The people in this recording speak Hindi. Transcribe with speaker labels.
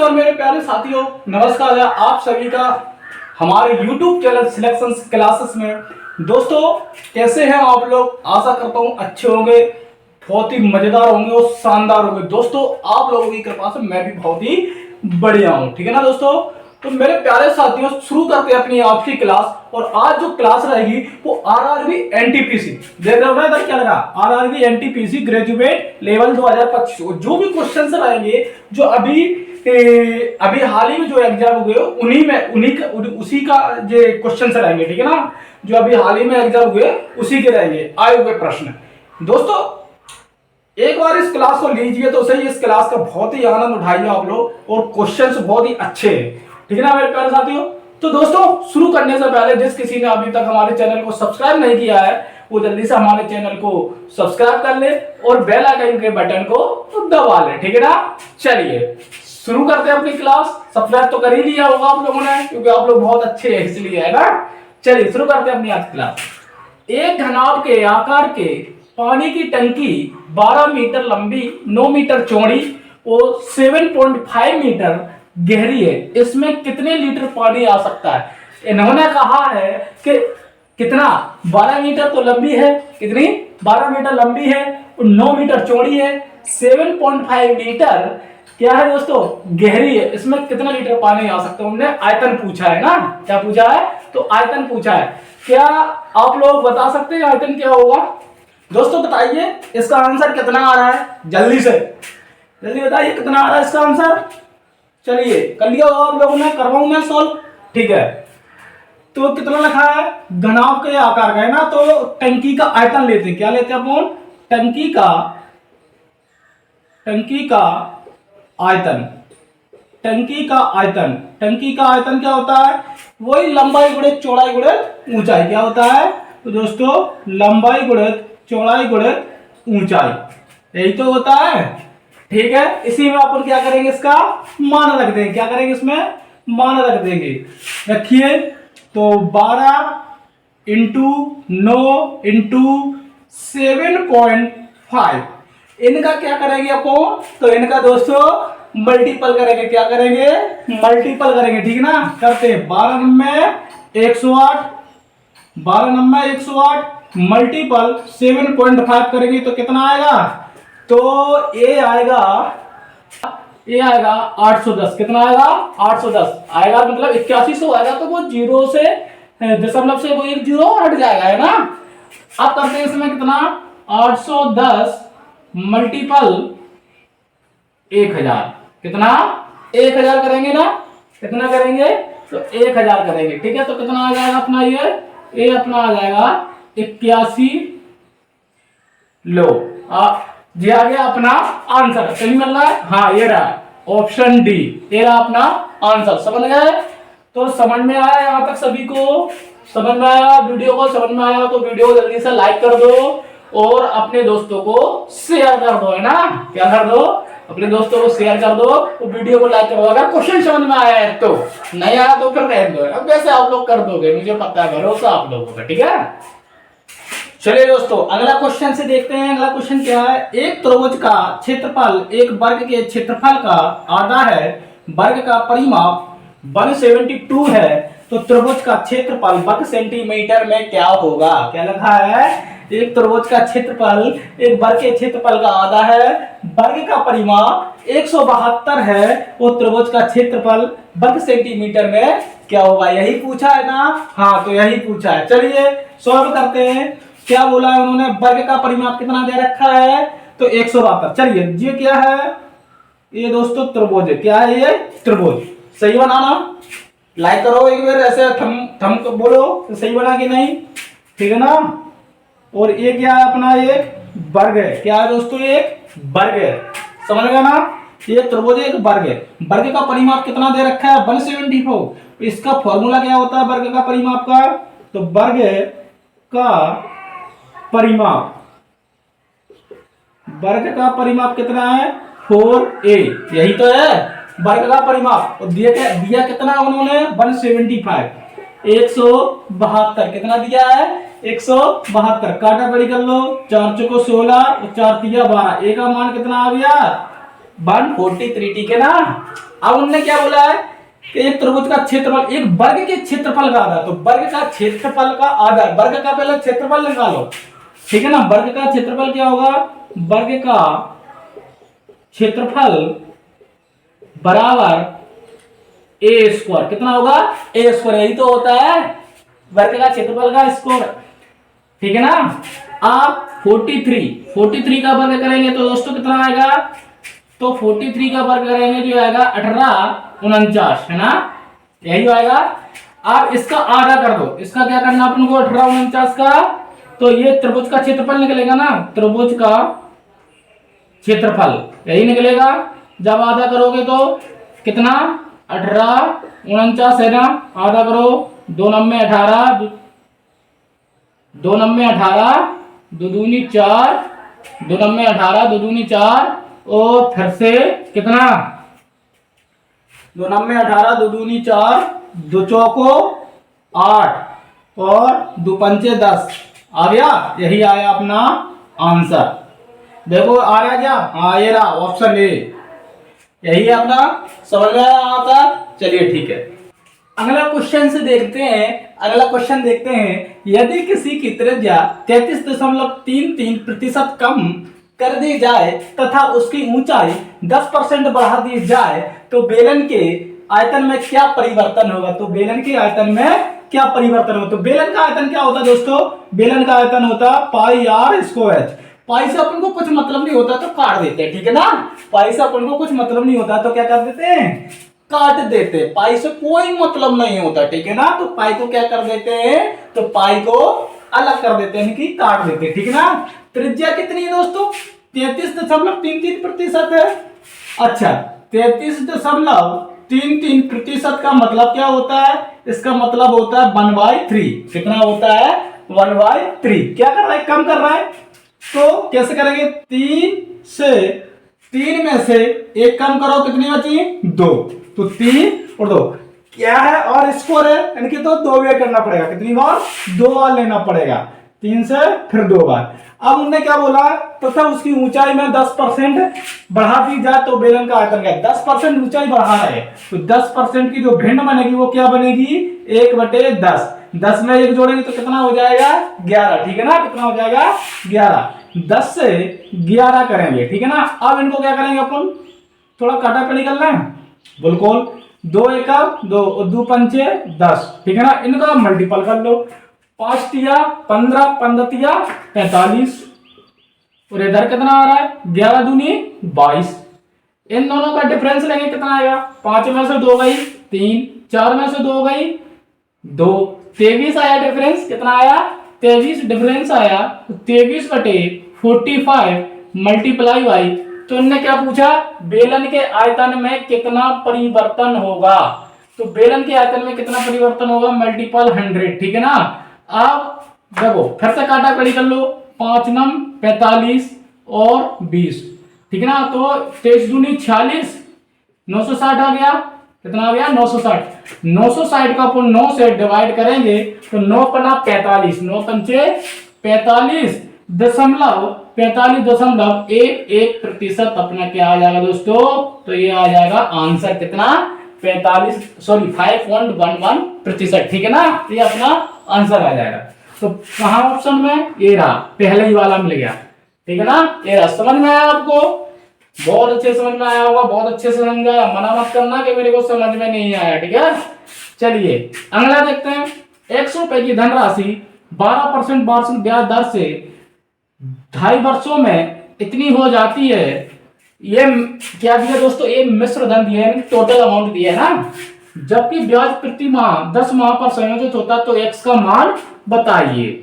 Speaker 1: नमस्कार मेरे प्यारे साथियों, नमस्कार है आप सभी का हमारे YouTube चैनल सिलेक्शन क्लासेस में। दोस्तों कैसे हैं आप लोग? आशा करता हूं अच्छे होंगे, बहुत ही मजेदार होंगे और शानदार होंगे। दोस्तों आप लोगों की कृपा से मैं भी बहुत ही बढ़िया हूं, ठीक है ना दोस्तों। तो मेरे प्यारे साथियों शुरू करते हैं अपनी आज की क्लास। और आज जो क्लास रहेगी वो आरआरबी एनटीपीसी, देख रहे हो ना इधर क्या लगा, आरआरबी एनटीपीसी ग्रेजुएट लेवल 2025। जो भी क्वेश्चन रहेंगे जो अभी हाल ही में जो एग्जाम हुए उसी का जो क्वेश्चन रहेंगे, ठीक है ना। जो अभी हाल ही में एग्जाम हुए उसी के रहेंगे आए हुए प्रश्न। दोस्तों एक बार इस क्लास को लीजिए तो सही, इस क्लास का बहुत ही आनंद उठाइए आप लोग, और क्वेश्चंस बहुत ही अच्छे हैं, ठीक है ना मेरे प्यारे साथियों। तो दोस्तों शुरू करने से पहले जिस किसी ने अभी तक हमारे चैनल को सब्सक्राइब नहीं किया है वो जल्दी से हमारे चैनल को सब्सक्राइब कर ले और बेल आइकन के बटन को दबा ले, ठीक है ना। चलिए शुरू करते हैं अपनी क्लास। सब्सक्राइब तो कर ही लिया होगा आप लोगों ने, क्योंकि आप लोग बहुत अच्छे हैं इसलिए, है ना। चलिए शुरू करते हैं अपनी आज की क्लास। एक घनाभ के आकार के पानी की टंकी 12 मीटर लंबी, 9 मीटर चौड़ी और 7.5 मीटर गहरी है। इसमें कितने लीटर पानी आ सकता है? इन्होंने कहा है कि कितना 12 मीटर तो लंबी है, कितनी 12 मीटर लंबी है और 9 मीटर चौड़ी है, 7.5 मीटर क्या है दोस्तों गहरी है। इसमें कितना लीटर पानी आ सकता है? उन्होंने आयतन पूछा है ना, क्या पूछा है? तो आयतन पूछा है। क्या आप लोग बता सकते हैं आयतन क्या होगा? दोस्तों बताइए इसका आंसर कितना आ रहा है, जल्दी से जल्दी बताइए कितना आ रहा है इसका आंसर। चलिए कर लिया होगा आप लोगों ने, करवाऊं मैं सॉल्व, ठीक है। तो कितना लिखा है? घनाभ के आकार का है ना, तो टंकी का आयतन लेते हैं। क्या लेते हैं अपन? टंकी का आयतन। टंकी का आयतन, टंकी का आयतन क्या होता है? वही लंबाई गुणित चौड़ाई गुणित ऊंचाई। क्या होता है तो दोस्तों? लंबाई गुणित चौड़ाई गुणित ऊंचाई, यही तो होता है, ठीक है। इसी में अपन क्या करेंगे? इसका मान रख देंगे। क्या करेंगे? इसमें मान रख देंगे। रखिए तो 12 इंटू 9 इंटू 7.5, इनका क्या करेंगे अपन? तो इनका दोस्तों मल्टीपल करेंगे। क्या करेंगे? मल्टीपल करेंगे, ठीक ना। करते 12 नंबर 108, 12 नंबर 108 मल्टीपल 7.5 करेंगे तो कितना आएगा? तो ये आएगा 810। कितना आएगा? 810 आएगा, मतलब 8100 आएगा। तो वो जीरो से दशमलव से वो एक जीरो हट जाएगा, है ना। अब करते हैं इसमें कितना? 810 मल्टीपल 1000, कितना? 1000 करेंगे ना, कितना करेंगे? तो 1000 करेंगे, ठीक है। तो कितना आ जाएगा अपना? ये अपना आ जाएगा 81 लो जी, आ गया अपना आंसर। सही मिल रहा है? हाँ ये रहा ऑप्शन डी, ये रहा अपना आंसर। समझ गए? तो समझ में आया यहाँ तक सभी को? समझ में आया? वीडियो को समझ में आया तो वीडियो जल्दी से लाइक कर दो और अपने दोस्तों को शेयर कर दो, है ना। क्या कर दो? अपने दोस्तों को शेयर कर दो और वीडियो को लाइक कर दो। अगर क्वेश्चन समझ में आया है तो, नहीं आया तो फिर रहने दो। अब वैसे आप लोग कर दोगे, मुझे पता है, भरोसा आप लोगों का, ठीक है। चलिए दोस्तों अगला क्वेश्चन से देखते हैं। अगला क्वेश्चन क्या है? एक त्रिभुज का क्षेत्रफल एक वर्ग के क्षेत्रफल का आधा है, वर्ग का परिमाप 172 है, तो त्रिभुज का क्षेत्रफल वर्ग सेंटीमीटर में क्या होगा? क्या लिखा है? एक त्रिभुज का क्षेत्रफल एक वर्ग के क्षेत्रफल का आधा है, वर्ग का परिमाप 172 है और त्रिभुज का क्षेत्रफल वर्ग सेंटीमीटर में क्या होगा? यही पूछा है ना। हाँ तो यही पूछा है। चलिए सॉल्व करते हैं। क्या बोला है उन्होंने? वर्ग का परिमाप कितना दे रखा है? तो 172। चलिए ये क्या है? ये दोस्तों त्रिभुज है। क्या है ये? त्रिभुज। सही बनाना, लाइक करो एक बार, ऐसे थम को बोलो तो सही बना कि नहीं, ठीक है ना। और ये क्या है अपना? एक वर्ग है। क्या है दोस्तों? एक वर्ग है। समझ गया ना। ये त्रिभुज एक वर्ग है। वर्ग का परिमाप कितना दे रखा है? 174। इसका फॉर्मूला क्या होता है वर्ग का परिमाप का? तो वर्ग का परिमाप, वर्ग का परिमाप कितना है? 4a, यही तो है वर्ग का परिमाप। और दिया कितना उन्होंने? 175, 172। कितना दिया है? 172। काटा बड़ी कर लो, 4 चौको 16 और 4 तिया 12। ए का मान कितना आ गया? 143, ठीक है ना। अब उन्होंने क्या बोला है कि एक त्रिभुज का क्षेत्रफल एक वर्ग के क्षेत्रफल का आधा, तो वर्ग का क्षेत्रफल का आधा, वर्ग का पहले क्षेत्रफल निकालो, ठीक है ना। वर्ग का क्षेत्रफल क्या होगा, वर्ग का क्षेत्रफल बराबर ए स्क्वायर, कितना होगा ए स्क्वायर, यही तो होता है वर्ग का क्षेत्रफल का स्क्वायर, ठीक है ना। आप 43 का वर्ग करेंगे तो दोस्तों कितना आएगा, तो 43 का वर्ग करेंगे जो आएगा 1849, है ना, यही आएगा। आप इसका आधा कर दो, इसका क्या करना अपन को 1849 का, तो ये त्रिभुज का क्षेत्रफल निकलेगा ना, त्रिभुज का क्षेत्रफल यही निकलेगा। जब आधा करोगे तो कितना 1849 है ना, आधा करो, 2 9 18, 2 9 18, 2 दूनी 4, 2 9 18, 2 दूनी 4, और फिर से कितना 2 9 18, 2 दूनी 4, 2 चौको 8 और 2 पंचे 10, आ गया, यही आया अपना आंसर। देखो आ रहा क्या, हाँ ये रहा ऑप्शन ए, यही अपना समझ में आया आंसर। चलिए ठीक है, अगला क्वेश्चन से देखते हैं। अगला क्वेश्चन देखते हैं, यदि किसी की त्रिज्या 33.33% कम कर दी जाए तथा उसकी ऊंचाई 10% बढ़ा दी जाए तो बेलन के आयतन में क्या परिवर्तन होगा। तो बेलन के आयतन में क्या परिवर्तन होगा, तो बेलन का आयतन क्या होता है दोस्तों, बेलन का आयतन होता है पाई आर स्क्वायर एच। पाई से अपन को कुछ मतलब नहीं होता तो काट देते हैं, ठीक है ना। पाई से अपन को कुछ मतलब नहीं होता तो क्या कर देते हैं, काट देते हैं। पाई से कोई मतलब नहीं होता, ठीक है ना, तो पाई को क्या कर देते हैं, तो पाई को अलग कर देते हैं, कि काट देते हैं, ठीक है ना। त्रिज्या कितनी है दोस्तों, 33.33% है। अच्छा 33.33% का मतलब क्या होता है, इसका मतलब होता है 1/3, कितना होता है 1/3। क्या कर रहा है, कम कर रहा है, तो कैसे करेंगे, 3 में से एक कम करो, कितनी बची 2, तो 3 और 2 क्या है, और स्क्वायर है, यानी कि तो 2 बार करना पड़ेगा, कितनी बार 2 बार लेना पड़ेगा, 3 से फिर 2 बार। अब उन्होंने क्या बोला, तथा उसकी ऊंचाई में 10% बढ़ा दी जाए तो बेलन का आयतन क्या है, 10% ऊंचाई बढ़ा है तो 10% की जो भिन्न बनेगी वो क्या बनेगी 1/10, 10 में 1 जोड़ेंगे तो कितना हो जाएगा 11, ठीक है ना, कितना हो जाएगा 11, 10 से 11 करेंगे, ठीक है ना। अब इनको क्या करेंगे अपन, थोड़ा काटाकाटी करना है, बिल्कुल 2 एका 2 और 2 पंचे 10, ठीक है ना, इनका मल्टीपल कर लो, 5 तिया 15, 15 तिया 45, और इधर कितना आ रहा है 11 दूनी 22। इन दोनों का डिफरेंस लेंगे कितना आएगा, 5 में से 2 गई 3, 4 में से 2 गई 2, 23 आया डिफरेंस, कितना आया 23 डिफरेंस आया, 23/45 मल्टीप्लाई बाई, तो इनने क्या पूछा, बेलन के आयतन में कितना परिवर्तन होगा, तो बेलन के आयतन में कितना परिवर्तन होगा मल्टीपल 100, ठीक है ना। अब देखो फिर से काटाकाटी कर लो, 5 नम 45 और 20, ठीक है ना, तो 23 दूनी 46, 960 आ गया, कितना आ गया 960, 960 का अपन 9 से डिवाइड करेंगे तो 9 पना 45, 9 पंचे 45.11% अपना क्या आ जाएगा दोस्तों, तो ये आ जाएगा आंसर कितना 5.11%, ठीक है ना, ये अपना आंसर आ जाएगा। तो कहां ऑप्शन में, ये रहा पहले ही वाला मिल गया, ठीक है ना, ये रहा। समझ में आया आपको, बहुत अच्छे समझ में आया होगा, बहुत अच्छे से समझ आया, मना मत करना कि मेरे को समझ में नहीं आया, ठीक है। चलिए अगला देखते हैं, 100 रुपए की धनराशि 12% वार्षिक ब्याज दर से 2.5 वर्षों में इतनी हो जाती है, ये क्या दिया दोस्तों, ये मिश्र धन दिया है, टोटल अमाउंट दिया है ना, जबकि ब्याज प्रति माह 10 माह पर संयोजित होता है, तो एक्स का मान बताइए।